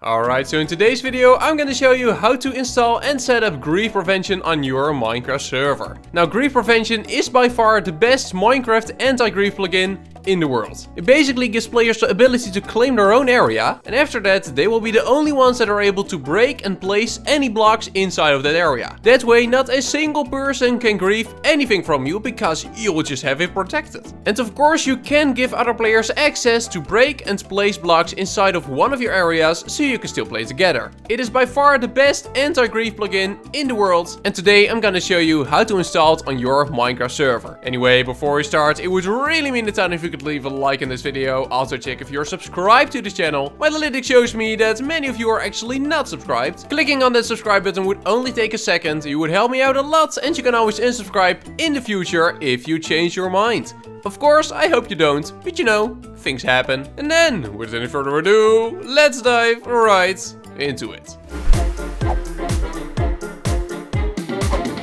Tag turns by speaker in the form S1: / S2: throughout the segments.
S1: Alright, so in today's video I'm gonna show you how to install and set up GriefPrevention on your Minecraft server. Now, GriefPrevention is by far the best Minecraft anti-grief plugin in the world. It basically gives players the ability to claim their own area, and after that they will be the only ones that are able to break and place any blocks inside of that area. That way not a single person can grief anything from you because you'll just have it protected. And of course you can give other players access to break and place blocks inside of one of your areas so you can still play together. It is by far the best anti-grief plugin in the world, and today I'm gonna show you how to install it on your Minecraft server. Anyway, before we start, it would really mean a ton if you could leave a like in this video. Also check if you're subscribed to this channel. My analytics shows me that many of you are actually not subscribed. Clicking on that subscribe button would only take a second. You would help me out a lot, and you can always unsubscribe in the future if you change your mind. Of course, I hope you don't, but you know, things happen. And then, without any further ado, let's dive right into it.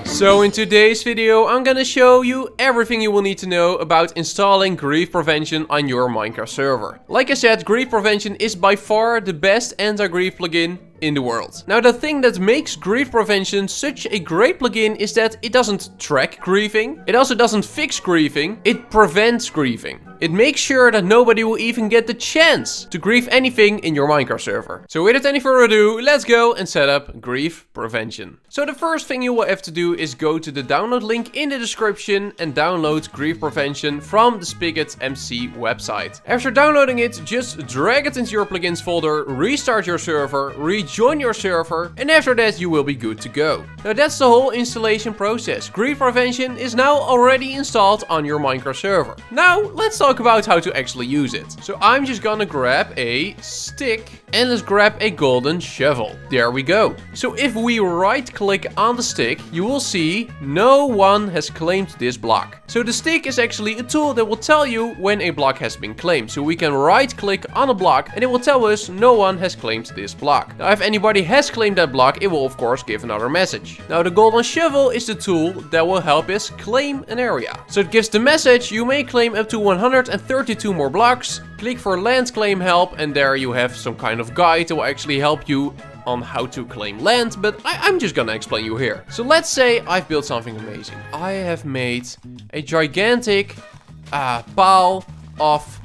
S1: So in today's video, I'm gonna show you everything you will need to know about installing GriefPrevention on your Minecraft server. Like I said, GriefPrevention is by far the best anti-grief plugin in the world. Now, the thing that makes GriefPrevention such a great plugin is that it doesn't track griefing. It also doesn't fix griefing. It prevents griefing. It makes sure that nobody will even get the chance to grief anything in your Minecraft server. So without any further ado, let's go and set up GriefPrevention. So the first thing you will have to do is go to the download link in the description and download GriefPrevention from the SpigotMC website. After downloading it, just drag it into your plugins folder, restart your server, rejoin your server, and after that you will be good to go. Now that's the whole installation process. GriefPrevention is now already installed on your Minecraft server. Now let's talk about how to actually use it. So I'm just gonna grab a stick and let's grab a golden shovel. There we go. So if we right click on the stick, you will see no one has claimed this block. So the stick is actually a tool that will tell you when a block has been claimed. So we can right click on a block and it will tell us no one has claimed this block. Now if anybody has claimed that block, it will of course give another message. Now the golden shovel is the tool that will help us claim an area. So it gives the message you may claim up to 132 more blocks. Click for land claim help, and there you have some kind of guide that will actually help you on how to claim land, but I'm just gonna explain you here. So let's say I've built something amazing. I have made a gigantic pile of...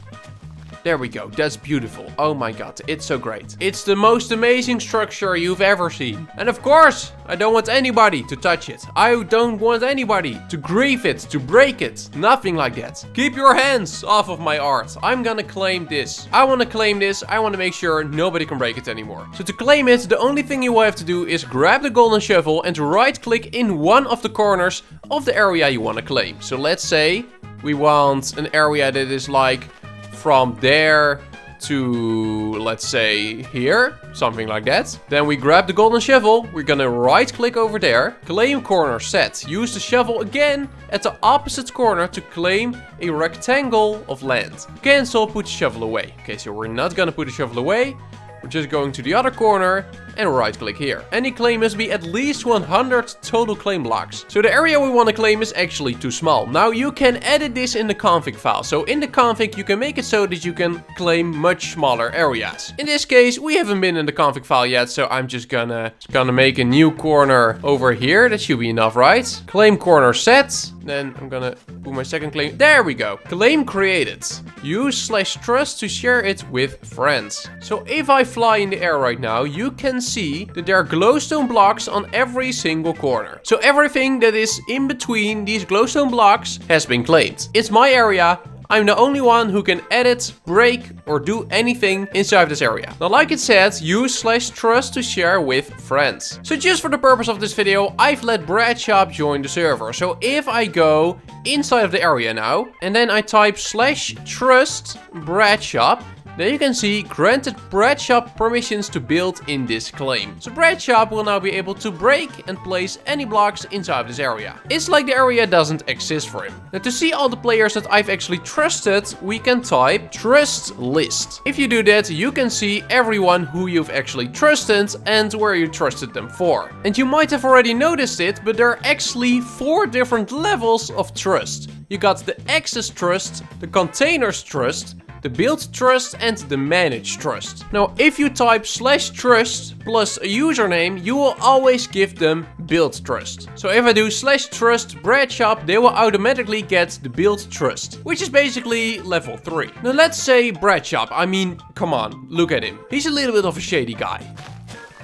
S1: There we go, that's beautiful. Oh my god, it's so great. It's the most amazing structure you've ever seen. And of course, I don't want anybody to touch it. I don't want anybody to grief it, to break it. Nothing like that. Keep your hands off of my art. I'm gonna claim this. I wanna claim this. I wanna make sure nobody can break it anymore. So to claim it, the only thing you will have to do is grab the golden shovel and right click in one of the corners of the area you wanna claim. So let's say we want an area that is like from there to, let's say, here, something like that. Then we grab the golden shovel, we're gonna right click over there, claim corner set. Use the shovel again at the opposite corner to claim a rectangle of land. Cancel, put the shovel away. Okay, so we're not gonna put the shovel away. We're just going to the other corner and right click here. Any claim must be at least 100 total claim blocks. So the area we want to claim is actually too small. Now you can edit this in the config file. So in the config you can make it so that you can claim much smaller areas. In this case we haven't been in the config file yet, so I'm just gonna make a new corner over here. That should be enough, right? Claim corner set. Then I'm gonna put my second claim. There we go. Claim created. Use /trust to share it with friends. So if I fly in the air right now, you can see that there are glowstone blocks on every single corner. So everything that is in between these glowstone blocks has been claimed. It's my area. I'm the only one who can edit, break, or do anything inside this area. Now, like it said, use /trust to share with friends. So just for the purpose of this video, I've let Bradshop join the server. So if I go inside of the area now, and then I type /trust Bradshop, then you can see granted Bradshop permissions to build in this claim. So Bradshop will now be able to break and place any blocks inside this area. It's like the area doesn't exist for him. Now to see all the players that I've actually trusted, we can type trust list. If you do that, you can see everyone who you've actually trusted and where you trusted them for. And you might have already noticed it, but there are actually 4 different levels of trust. You got the access trust, the containers trust, the build trust and the manage trust. Now, if you type /trust plus a username, you will always give them build trust. So if I do /trust bread shop, they will automatically get the build trust, which is basically level 3. Now let's say bread shop. I mean, come on, look at him. He's a little bit of a shady guy.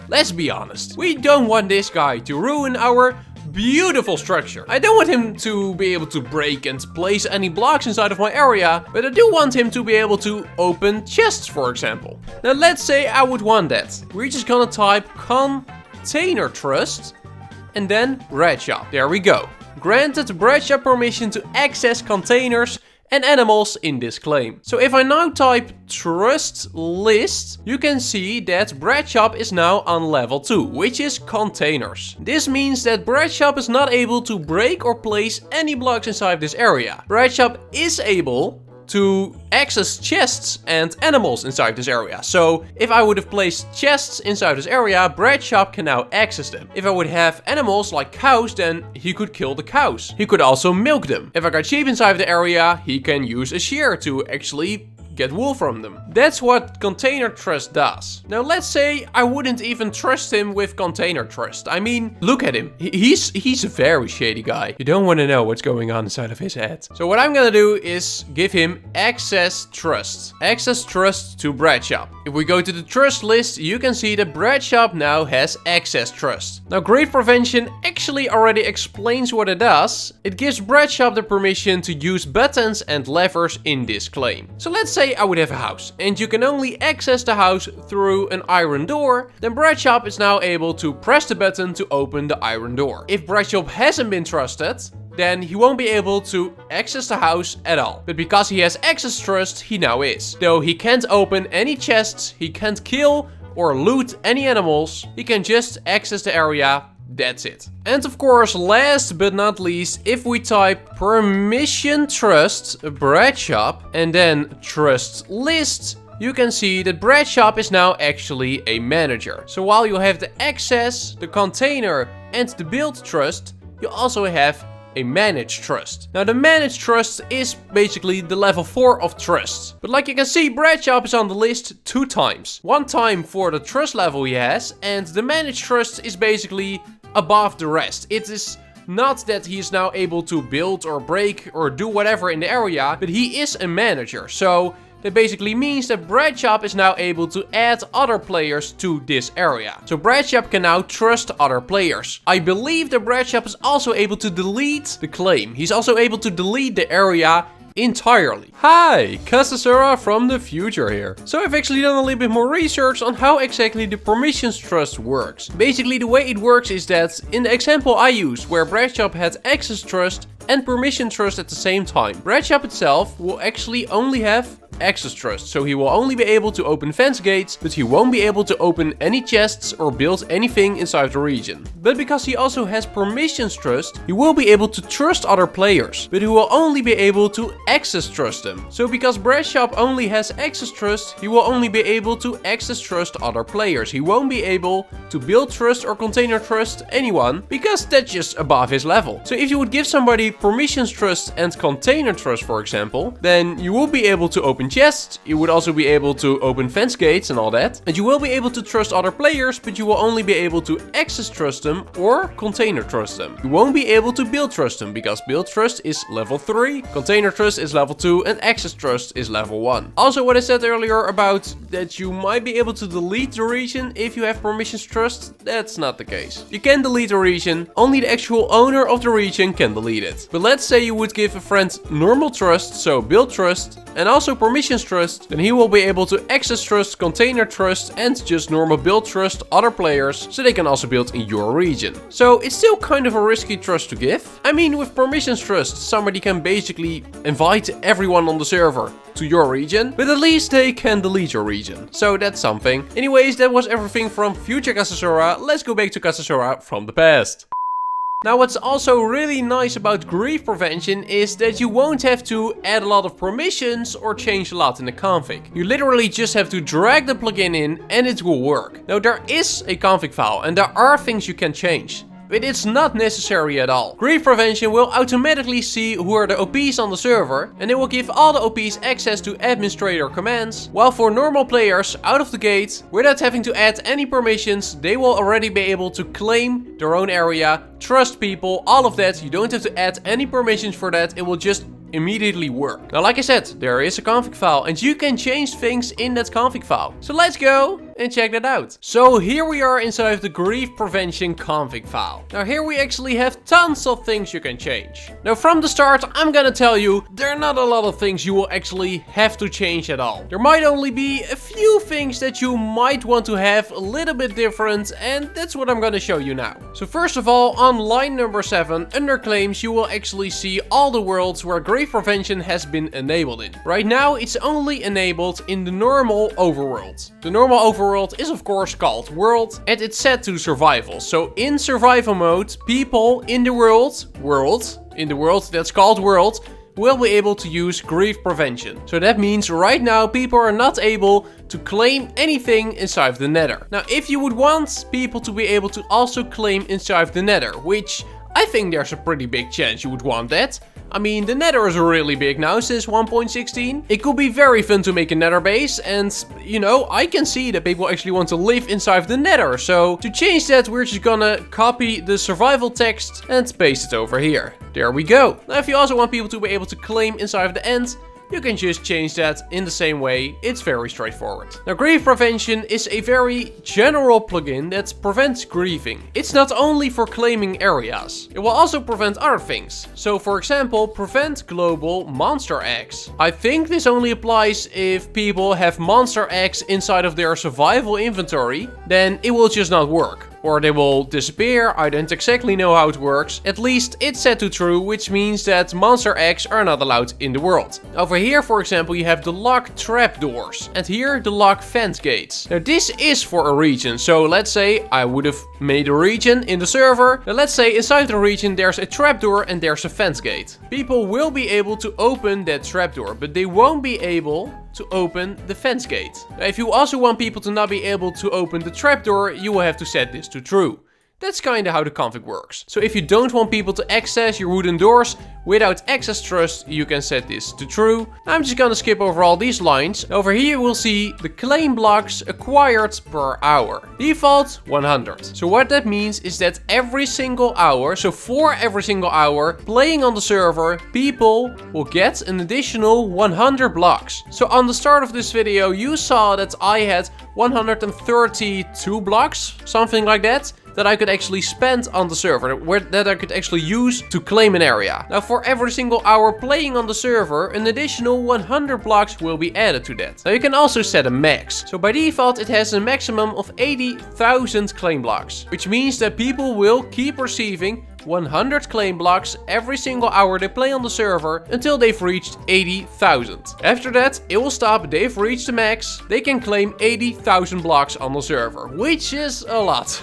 S1: Let's be honest. We don't want this guy to ruin our beautiful structure. I don't want him to be able to break and place any blocks inside of my area, but I do want him to be able to open chests, for example. Now let's say I would want that. We're just gonna type container trust and then bread shop. There we go. Granted bread shop permission to access containers and animals in this claim. So if I now type trust list, you can see that bread shop is now on level 2, which is containers. This means that bread shop is not able to break or place any blocks inside this area. Bread shop is able to access chests and animals inside this area. So if I would have placed chests inside this area, bread shop can now access them. If I would have animals like cows, then he could kill the cows. He could also milk them. If I got sheep inside the area, he can use a shear to actually get wool from them. That's what container trust does. Now let's say I wouldn't even trust him with container trust. I mean, look at him. He's a very shady guy. You don't want to know what's going on inside of his head. So what I'm gonna do is give him access trust. Access trust to bread shop. If we go to the trust list, you can see that bread shop now has access trust. Now GriefPrevention actually already explains what it does. It gives bread shop the permission to use buttons and levers in this claim. So let's say I would have a house and you can only access the house through an iron door, then bread shop is now able to press the button to open the iron door. If bread shop hasn't been trusted, then he won't be able to access the house at all. But because he has access trust, he now is. Though he can't open any chests, he can't kill or loot any animals, he can just access the area. That's it. And of course, last but not least, if we type permission trust bread shop and then trust list, you can see that bread shop is now actually a manager. So while you have the access, the container and the build trust, you also have a managed trust. Now the managed trust is basically the level 4 of trust. But like you can see, bread shop is on the list 2 times. 1 time for the trust level he has, and the managed trust is basically above the rest. It is not that he is now able to build or break or do whatever in the area, but he is a manager. So that basically means that bread shop is now able to add other players to this area. So bread shop can now trust other players. I believe that bread shop is also able to delete the claim. He's also able to delete the area entirely. Hi, KasaiSora from the future here. So I've actually done a little bit more research on how exactly the permissions trust works. Basically the way it works is that in the example I used, where bread shop had access trust and permission trust at the same time, bread shop itself will actually only have access trust. So he will only be able to open fence gates, but he won't be able to open any chests or build anything inside the region. But because he also has permissions trust, he will be able to trust other players, but he will only be able to access trust them. So because bread shop only has access trust, he will only be able to access trust other players. He won't be able to build trust or container trust anyone, because that's just above his level. So if you would give somebody permissions trust and container trust, for example, then you will be able to open chests, you would also be able to open fence gates and all that, and you will be able to trust other players, but you will only be able to access trust them or container trust them. You won't be able to build trust them, because build trust is level 3, container trust is level 2, and access trust is level 1. Also, what I said earlier about that you might be able to delete the region if you have permissions trust, that's not the case. You can delete a region, only the actual owner of the region can delete it. But let's say you would give a friend normal trust, so build trust, and also permissions trust, then he will be able to access trust, container trust, and just normal build trust other players, so they can also build in your region. So it's still kind of a risky trust to give. I mean, with permissions trust, somebody can basically invite everyone on the server to your region, but at least they can delete your region. So that's something. Anyways, that was everything from future KasaiSora. Let's go back to KasaiSora from the past. Now what's also really nice about GriefPrevention is that you won't have to add a lot of permissions or change a lot in the config. You literally just have to drag the plugin in and it will work. Now there is a config file and there are things you can change. but it's not necessary at all. Grief Prevention will automatically see who are the OPs on the server, and it will give all the OPs access to administrator commands, while for normal players out of the gate, without having to add any permissions, they will already be able to claim their own area, trust people, all of that. You don't have to add any permissions for that, it will just immediately work. Now, like I said, there is a config file and you can change things in that config file. So let's go and check that out. So here we are inside of the Grief Prevention config file. Now here we actually have tons of things you can change. Now from the start, I'm gonna tell you, there are not a lot of things you will actually have to change at all. There might only be a few things that you might want to have a little bit different, and that's what I'm gonna show you now. So first of all, on line number 7, under claims, you will actually see all the worlds where Grief Prevention has been enabled in. Right now, it's only enabled in the normal overworld. The normal overworld is of course called world, and it's set to survival. So in survival mode, people in the world that's called world, will be able to use Grief Prevention. So that means right now people are not able to claim anything inside of the nether. Now if you would want people to be able to also claim inside of the nether, which I think there's a pretty big chance you would want that. I mean, the nether is really big now since 1.16. It could be very fun to make a nether base, and you know, I can see that people actually want to live inside of the nether. So to change that, we're just gonna copy the survival text and paste it over here. There we go. Now if you also want people to be able to claim inside of the end, you can just change that in the same way. It's very straightforward. Now, Grief Prevention is a very general plugin that prevents griefing. It's not only for claiming areas. It will also prevent other things. So for example, prevent global monster eggs. I think this only applies if people have monster eggs inside of their survival inventory, then it will just not work. Or they will disappear. I don't exactly know how it works. At least it's set to true, which means that monster eggs are not allowed in the world. Over here, for example, you have the lock trapdoors, and here the lock vent gates. Now this is for a region. So let's say I would have made a region in the server. Now let's say inside the region there's a trapdoor and there's a vent gate. People will be able to open that trapdoor, but they won't be able to open the fence gate. Now, if you also want people to not be able to open the trapdoor, you will have to set this to true. That's kinda how the config works. So if you don't want people to access your wooden doors without access trust, you can set this to true. I'm just gonna skip over all these lines. Over here you will see the claim blocks acquired per hour. Default 100. So what that means is that every single hour, so for every single hour playing on the server, people will get an additional 100 blocks. So on the start of this video, you saw that I had 132 blocks, something like that I could actually spend on the server, that I could actually use to claim an area. Now for every single hour playing on the server, an additional 100 blocks will be added to that. Now you can also set a max. So by default it has a maximum of 80,000 claim blocks, which means that people will keep receiving 100 claim blocks every single hour they play on the server until they've reached 80,000. After that, it will stop, they've reached the max, they can claim 80,000 blocks on the server, which is a lot.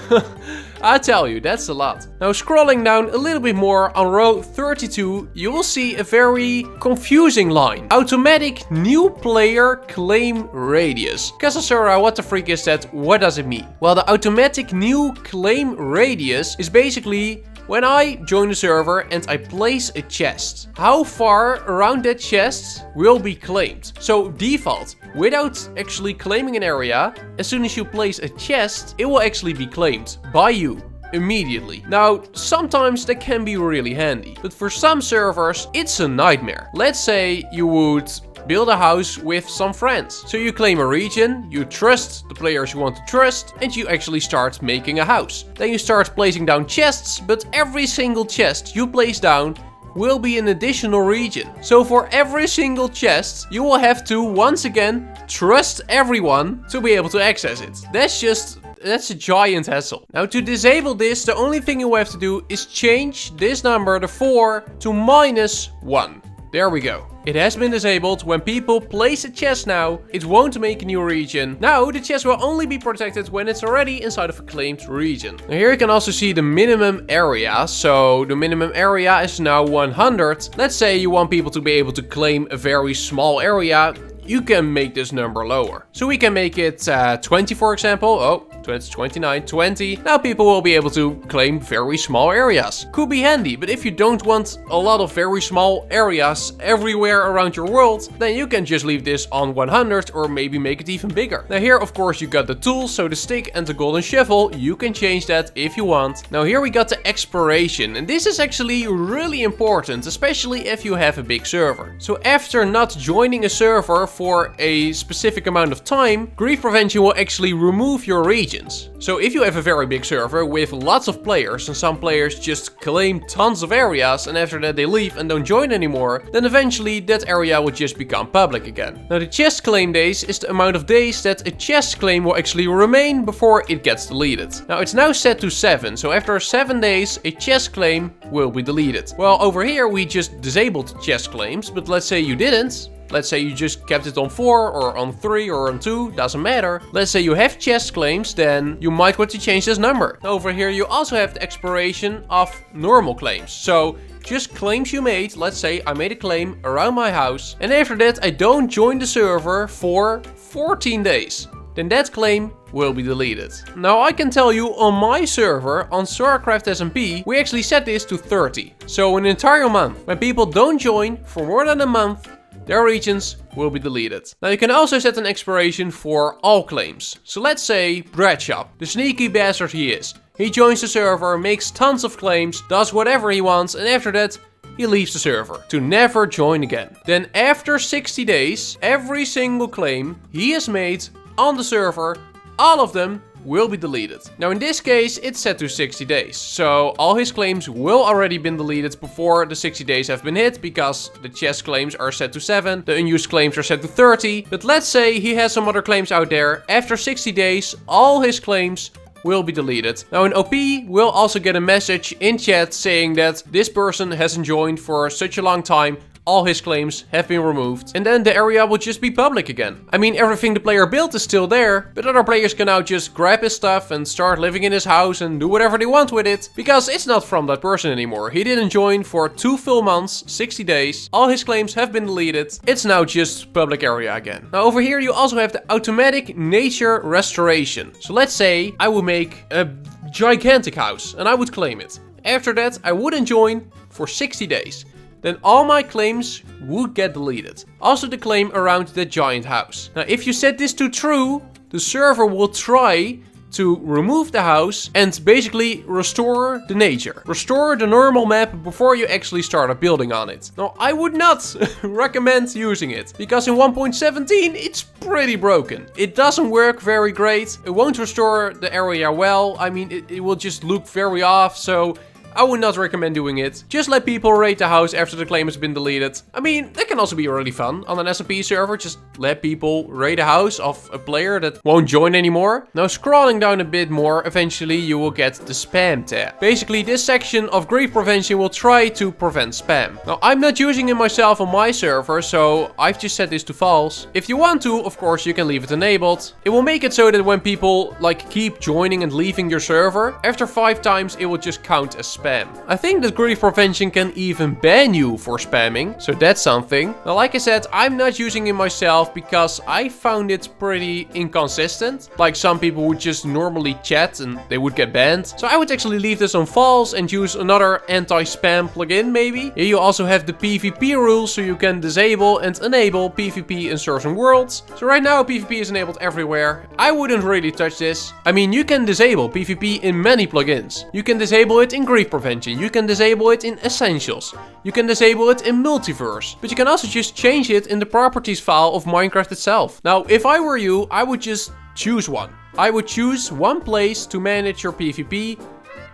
S1: I tell you, that's a lot. Now scrolling down a little bit more on row 32, you will see a very confusing line. Automatic new player claim radius. KasaiSora, what the freak is that? What does it mean? Well, the automatic new claim radius is basically when I join the server and I place a chest, how far around that chest will be claimed. So default, without actually claiming an area, as soon as you place a chest, it will actually be claimed by you immediately. Now, sometimes that can be really handy, but for some servers, it's a nightmare. Let's say you would build a house with some friends. So you claim a region, you trust the players you want to trust, and you actually start making a house. Then you start placing down chests, but every single chest you place down will be an additional region. So for every single chest, you will have to, once again, trust everyone to be able to access it. That's a giant hassle. Now to disable this, the only thing you have to do is change this number, the 4, to -1. There we go. It has been disabled. When people place a chest now, it won't make a new region. Now, the chest will only be protected when it's already inside of a claimed region. Now here you can also see the minimum area. So the minimum area is now 100. Let's say you want people to be able to claim a very small area. You can make this number lower. So we can make it 20, for example. Oh, that's 29, 20. Now people will be able to claim very small areas. Could be handy, but if you don't want a lot of very small areas everywhere around your world, then you can just leave this on 100 or maybe make it even bigger. Now here of course you got the tools, so the stick and the golden shovel, you can change that if you want. Now here we got the exploration, and this is actually really important, especially if you have a big server. So after not joining a server for a specific amount of time, GriefPrevention will actually remove your regions. So if you have a very big server with lots of players and some players just claim tons of areas and after that they leave and don't join anymore, then eventually that area will just become public again. Now the chest claim days is the amount of days that a chest claim will actually remain before it gets deleted. Now it's now set to 7, so after 7 days a chest claim will be deleted. Well, over here we just disabled chest claims, but let's say you didn't. Let's say you just kept it on 4 or on 3 or on 2, doesn't matter. Let's say you have chest claims, then you might want to change this number. Over here you also have the expiration of normal claims. So just claims you made. Let's say I made a claim around my house and after that I don't join the server for 14 days. Then that claim will be deleted. Now I can tell you on my server, on SoraCraft SMP, we actually set this to 30. So an entire month. When people don't join for more than a month, their regions will be deleted. Now you can also set an expiration for all claims. So let's say Bread Shop, the sneaky bastard he is. He joins the server, makes tons of claims, does whatever he wants, and after that he leaves the server to never join again. Then after 60 days, every single claim he has made on the server, all of them will be deleted. Now in this case it's set to 60 days, so all his claims will already been deleted before the 60 days have been hit, because the chest claims are set to 7, the unused claims are set to 30. But let's say he has some other claims out there, after 60 days all his claims will be deleted. Now an OP will also get a message in chat saying that this person hasn't joined for such a long time, all his claims have been removed, and then the area will just be public again. I mean, everything the player built is still there, but other players can now just grab his stuff and start living in his house and do whatever they want with it, because it's not from that person anymore. He didn't join for 2 full months, 60 days, all his claims have been deleted, it's now just public area again. Now over here you also have the automatic nature restoration. So let's say I would make a gigantic house and I would claim it. After that I wouldn't join for 60 days. Then all my claims would get deleted. Also the claim around the giant house. Now if you set this to true, the server will try to remove the house and basically restore the nature. Restore the normal map before you actually start a building on it. Now I would not recommend using it, because in 1.17 it's pretty broken. It doesn't work very great. It won't restore the area well. I mean it will just look very off, so I would not recommend doing it. Just let people raid the house after the claim has been deleted. I mean, that can also be really fun on an SMP server. Just let people raid a house of a player that won't join anymore. Now scrolling down a bit more, eventually you will get the spam tab. Basically this section of grief prevention will try to prevent spam. Now I'm not using it myself on my server, so I've just set this to false. If you want to, of course you can leave it enabled. It will make it so that when people like keep joining and leaving your server, after 5 times it will just count as spam. I think that grief prevention can even ban you for spamming, so that's something. Now like I said, I'm not using it myself because I found it pretty inconsistent. Like some people would just normally chat and they would get banned. So I would actually leave this on false and use another anti-spam plugin maybe. Here you also have the PvP rules, so you can disable and enable PvP in certain worlds. So right now PvP is enabled everywhere. I wouldn't really touch this. I mean, you can disable PvP in many plugins. You can disable it in grief prevention. You can disable it in essentials. You can disable it in multiverse. But you can also just change it in the properties file of Minecraft itself. Now, if I were you, I would just choose one. I would choose one place to manage your PvP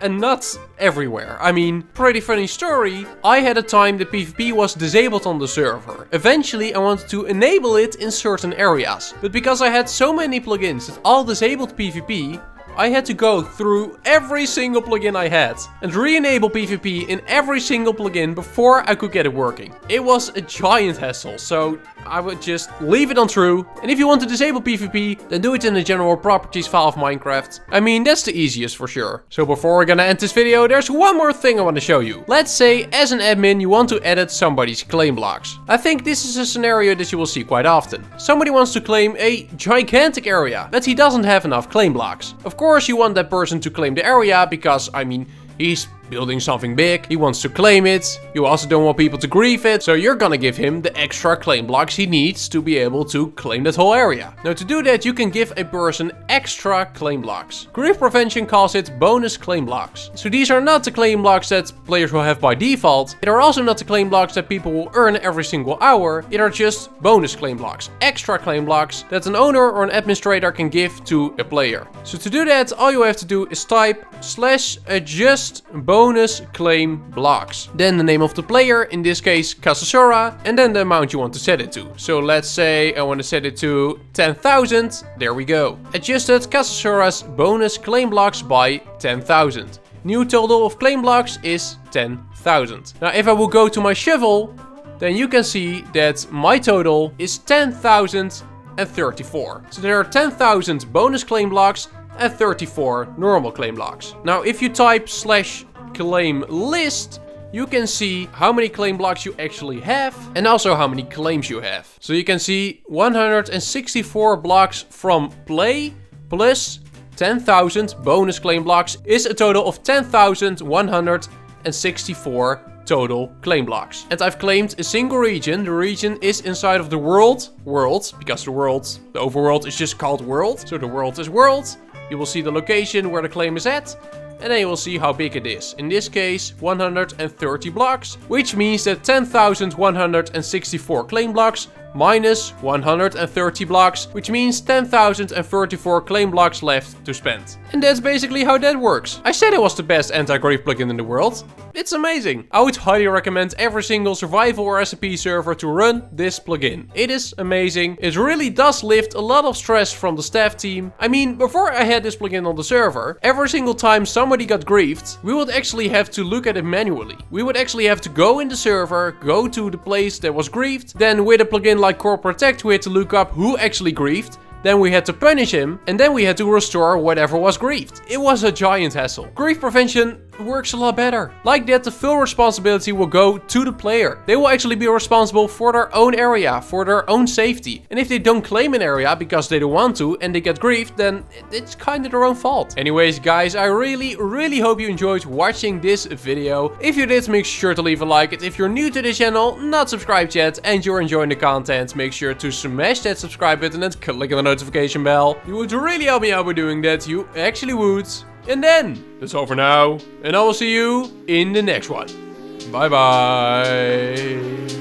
S1: and not everywhere. I mean, pretty funny story. I had a time that PvP was disabled on the server. Eventually I wanted to enable it in certain areas. But because I had so many plugins that all disabled PvP, I had to go through every single plugin I had and re-enable PvP in every single plugin before I could get it working. It was a giant hassle, so I would just leave it on true. And if you want to disable PvP, then do it in the general properties file of Minecraft. I mean, that's the easiest for sure. So before we're gonna end this video, there's one more thing I want to show you. Let's say as an admin you want to edit somebody's claim blocks. I think this is a scenario that you will see quite often. Somebody wants to claim a gigantic area, but he doesn't have enough claim blocks. Of course you want that person to claim the area because, I mean, he's building something big, he wants to claim it, you also don't want people to grief it, so you're gonna give him the extra claim blocks he needs to be able to claim that whole area. Now to do that, you can give a person extra claim blocks. Grief Prevention calls it bonus claim blocks. So these are not the claim blocks that players will have by default, it are also not the claim blocks that people will earn every single hour, it are just bonus claim blocks, extra claim blocks that an owner or an administrator can give to a player. So to do that, all you have to do is type /adjust bonus claim blocks. Then the name of the player, in this case KasaiSora, and then the amount you want to set it to. So let's say I want to set it to 10,000. There we go. Adjusted KasaiSora's bonus claim blocks by 10,000. New total of claim blocks is 10,000. Now if I will go to my shovel, then you can see that my total is 10,034. So there are 10,000 bonus claim blocks and 34 normal claim blocks. Now if you type /claim list, you can see how many claim blocks you actually have and also how many claims you have. So you can see 164 blocks from play plus 10,000 bonus claim blocks is a total of 10,164 total claim blocks. And I've claimed a single region. The region is inside of the world, because the overworld is just called world. So the world is world. You will see the location where the claim is at, and then you will see how big it is. In this case, 130 blocks, which means that 10,164 claim blocks minus 130 blocks, which means 10,034 claim blocks left to spend. And that's basically how that works. I said it was the best anti-grief plugin in the world. It's amazing. I would highly recommend every single survival or SMP server to run this plugin. It is amazing. It really does lift a lot of stress from the staff team. I mean, before I had this plugin on the server, every single time somebody got griefed, we would actually have to look at it manually. We would actually have to go in the server, go to the place that was griefed, then with a plugin like Core Protect we had to look up who actually griefed, then we had to punish him, and then we had to restore whatever was griefed. It was a giant hassle. Grief prevention works a lot better. Like that, the full responsibility will go to the player. They will actually be responsible for their own area, for their own safety. And if they don't claim an area because they don't want to and they get griefed, then it's kind of their own fault. Anyways, guys, I really hope you enjoyed watching this video. If you did, make sure to leave a like. If you're new to the channel, not subscribed yet, and you're enjoying the content, make sure to smash that subscribe button and click on the notification bell. You would really help me out by doing that. You actually would. And then, that's all for now, and I will see you in the next one. Bye bye.